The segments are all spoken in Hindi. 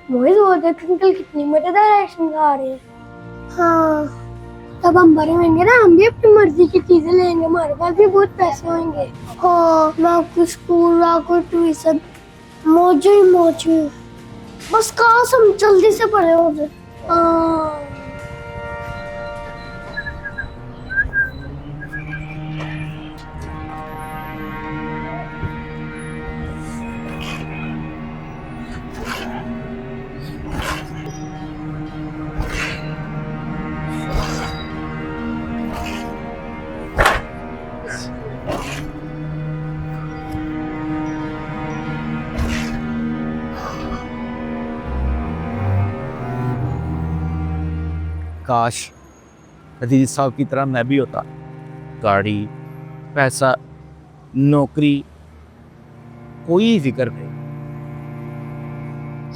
मोहित वो देख अंकल कितनी मजेदार एक्शन गा रहे हैं। हाँ, तब हम बड़े होंगे ना, हम भी अपनी मर्जी की चीजें लेंगे, हमारे पास भी बहुत पैसे होंगे। हाँ, मैं आपको स्कूल आकर ट्यूशन मौज ही मौज। बस काश हम जल्दी से बड़े हो जाए। हाँ। काश अजीज साहब की तरह मैं भी होता। गाड़ी, पैसा, नौकरी, कोई फिक्र नहीं।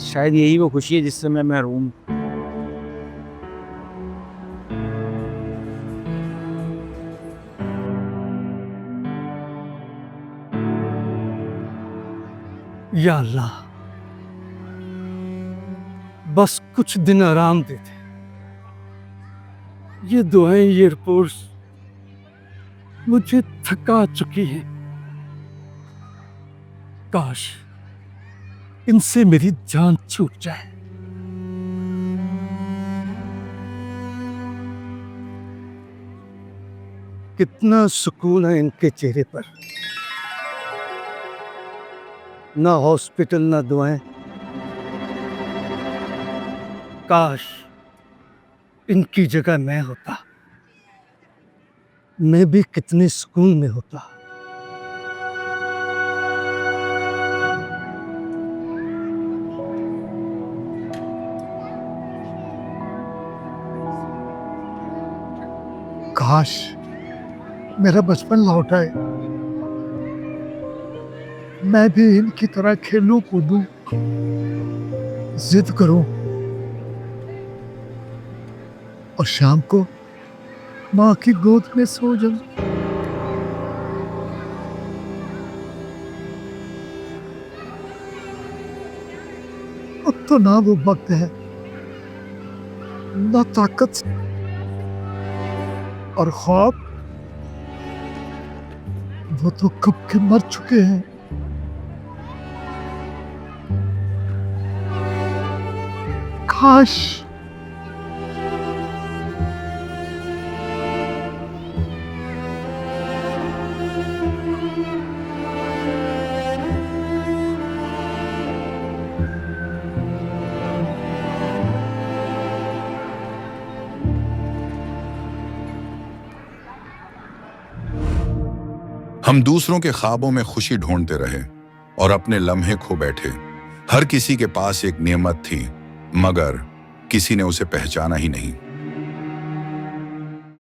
शायद यही वो खुशी है जिससे मैं महरूम। या अल्लाह, बस कुछ दिन आराम दे दे। ये दुआएं, ये रिपोर्ट्स मुझे थका चुकी हैं। काश इनसे मेरी जान छूट जाए। कितना सुकून है इनके चेहरे पर। ना हॉस्पिटल, ना दुआएं। काश इनकी जगह मैं होता, मैं भी कितने सुकून में होता। काश मेरा बचपन लौट आए, मैं भी इनकी तरह खेलूं कूदूं, जिद करूं और शाम को माँ की गोद में सो जाऊं। अब तो ना वो वक्त है, ना ताकत और ख्वाब, वो तो कब के मर चुके हैं। काश हम दूसरों के ख्वाबों में खुशी ढूंढते रहे और अपने लम्हे खो बैठे। हर किसी के पास एक नेमत थी, मगर किसी ने उसे पहचाना ही नहीं।